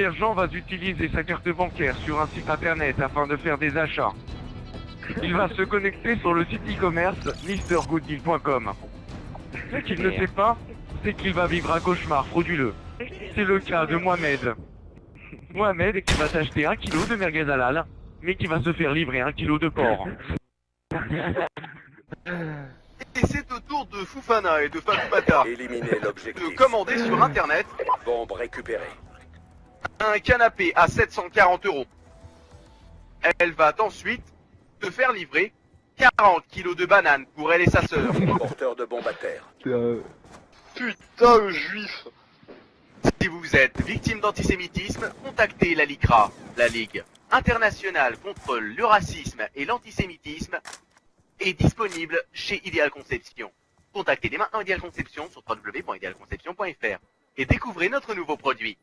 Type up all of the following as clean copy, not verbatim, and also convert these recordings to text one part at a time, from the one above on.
Mokhtar Jean va utiliser sa carte bancaire sur un site internet afin de faire des achats. Il va se connecter sur le site e-commerce mrgooddeal.com. Ce qu'il ne sait pas, c'est qu'il va vivre un cauchemar frauduleux. C'est le cas de Mohamed. Mohamed qui va s'acheter 1 kilo de merguez halal, mais qui va se faire livrer 1 kilo de porc. Et c'est au tour de Fofana et de Fatoumata Éliminez l'objectif. de commander sur internet Bombe récupérée. un canapé à 740 €. Elle va ensuite te faire livrer 40 kilos de bananes pour elle et sa sœur. Porteur de bombe à terre. Putain, le juif! Si vous êtes victime d'antisémitisme, contactez la LICRA, la Ligue internationale contre le racisme et l'antisémitisme, est disponible chez Ideal Conception. Contactez dès maintenant Ideal Conception sur www.idealconception.fr et découvrez notre nouveau produit.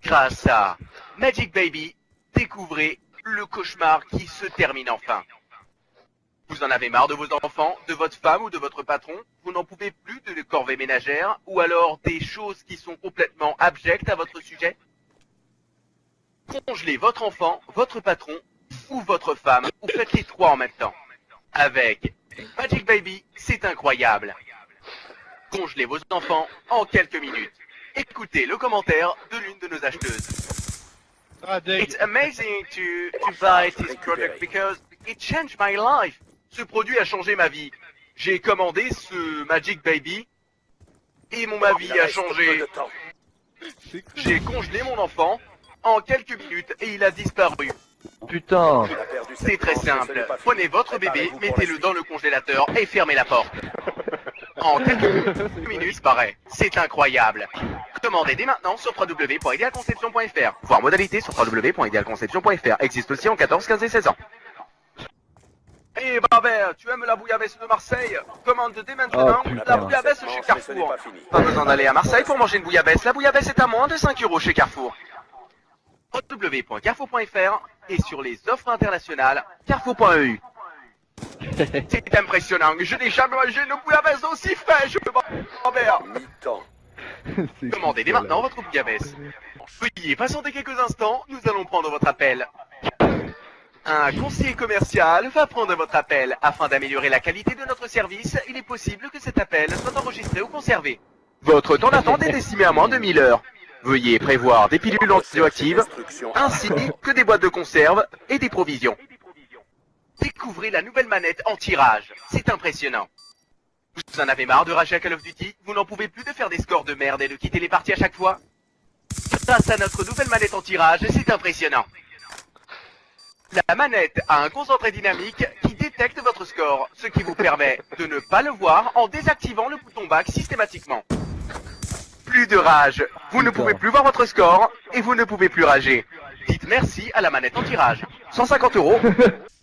Grâce à Magic Baby, découvrez le cauchemar qui se termine enfin. Vous en avez marre de vos enfants, de votre femme ou de votre patron, vous n'en pouvez plus de corvées ménagères, ou alors des choses qui sont complètement abjectes à votre sujet? Congelez votre enfant, votre patron ou votre femme, ou faites les trois en même temps. Avec Magic Baby, c'est incroyable. Congelez vos enfants en quelques minutes. Écoutez le commentaire de l'une de nos acheteuses. It's amazing to buy this product because it changed my life. Ce produit a changé ma vie. J'ai commandé ce Magic Baby et ma vie a changé. J'ai congelé mon enfant en quelques minutes et il a disparu. Putain. C'est très simple. Prenez votre bébé, mettez-le dans le congélateur et fermez la porte. En quelques minutes, pareil. C'est incroyable. Commandez dès maintenant sur www.idealconception.fr. Voir modalité sur www.idealconception.fr. Existe aussi en 14, 15 et 16 ans. Eh Barbert, tu aimes la bouillabaisse de Marseille? Commande dès maintenant la bouillabaisse chez Carrefour. Pas besoin d'aller à Marseille pour manger une bouillabaisse. La bouillabaisse est à moins de 5 € chez Carrefour. www.carrefour.fr et sur les offres internationales, carrefour.eu. C'est impressionnant, je n'ai jamais mangé une bouillabaisse aussi fraîche, Barbert. Mi-temps. Commandez dès maintenant votre bouillabaisse. Veuillez patienter quelques instants, nous allons prendre votre appel. Un conseiller commercial va prendre votre appel. Afin d'améliorer la qualité de notre service, il est possible que cet appel soit enregistré ou conservé. Votre temps d'attente est estimé à moins de 1000 heures. Veuillez prévoir des pilules radioactives, ainsi que des boîtes de conserve et des provisions. Découvrez la nouvelle manette anti-rage. C'est impressionnant. Vous en avez marre de rager à Call of Duty? Vous n'en pouvez plus de faire des scores de merde et de quitter les parties à chaque fois? Grâce à notre nouvelle manette anti-rage, c'est impressionnant. La manette a un concentré dynamique qui détecte votre score, ce qui vous permet de ne pas le voir en désactivant le bouton back systématiquement. Plus de rage, vous ne pouvez plus voir votre score et vous ne pouvez plus rager. Dites merci à la manette anti-rage. 150 €,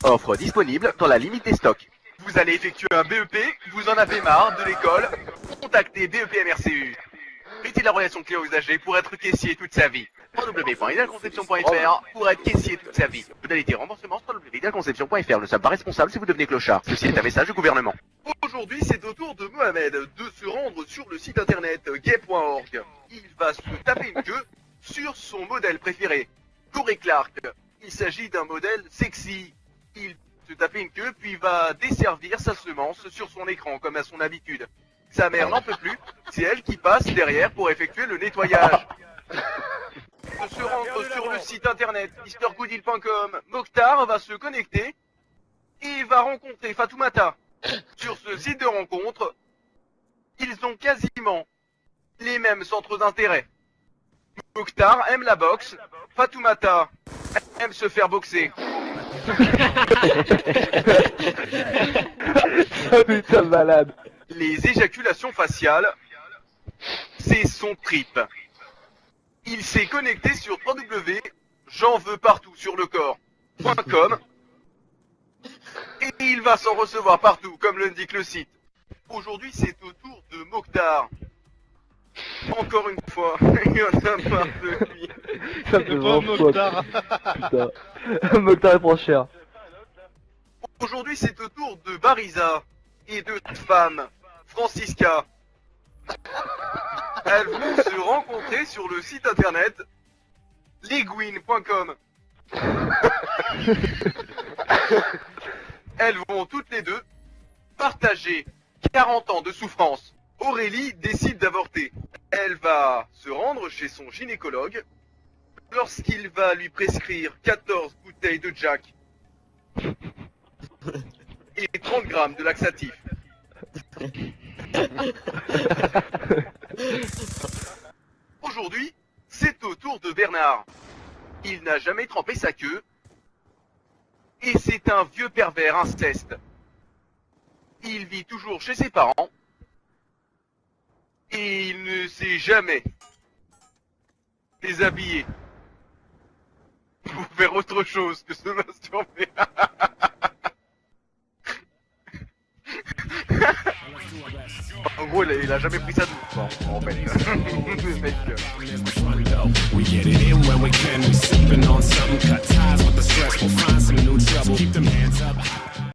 offre disponible dans la limite des stocks. Vous allez effectuer un BEP, vous en avez marre de l'école, contactez BEP MRCU. Mettez la relation client-usager pour être caissier toute sa vie. www.idealconception.fr pour être caissier toute sa vie. Modalité remboursement sur www.idealconception.fr. Nous ne sommes pas responsables si vous devenez clochard. Ceci est un message du gouvernement. Aujourd'hui, c'est au tour de Mohamed de se rendre sur le site internet gay.org. Il va se taper une queue sur son modèle préféré, Corey Clark. Il s'agit d'un modèle sexy. Il se tape une queue puis va desservir sa semence sur son écran comme à son habitude. Sa mère n'en peut plus, c'est elle qui passe derrière pour effectuer le nettoyage. De se rendre sur le site internet mrgooddeal.com, Mokhtar va se connecter et va rencontrer Fatoumata. Sur ce site de rencontre, ils ont quasiment les mêmes centres d'intérêt. Mokhtar aime la boxe, Fatoumata aime se faire boxer. Putain malade. Les éjaculations faciales, c'est son trip. Il s'est connecté sur www.j'en veux partout sur le corps.com et il va s'en recevoir partout, comme l'indique le site. Aujourd'hui, c'est au tour de Mokhtar. Encore une fois, il y en a marre de lui. Ça fait vraiment Mokhtar. Putain. Mokhtar prend cher. Aujourd'hui, c'est au tour de Bariza et de cette femme, Francisca. Elles vont se rencontrer sur le site internet Leguine.com. Elles vont toutes les deux partager 40 ans de souffrance. Aurélie décide d'avorter. Elle va se rendre chez son gynécologue lorsqu'il va lui prescrire 14 bouteilles de Jack et 30 grammes de laxatif. Aujourd'hui, c'est au tour de Bernard. Il n'a jamais trempé sa queue et c'est un vieux pervers inceste. Il vit toujours chez ses parents et il ne s'est jamais déshabillé pour faire autre chose que se masturber. En gros, il a jamais pris sa douche, quoi, en fait. Le mec, We get it in when we can, we sipping on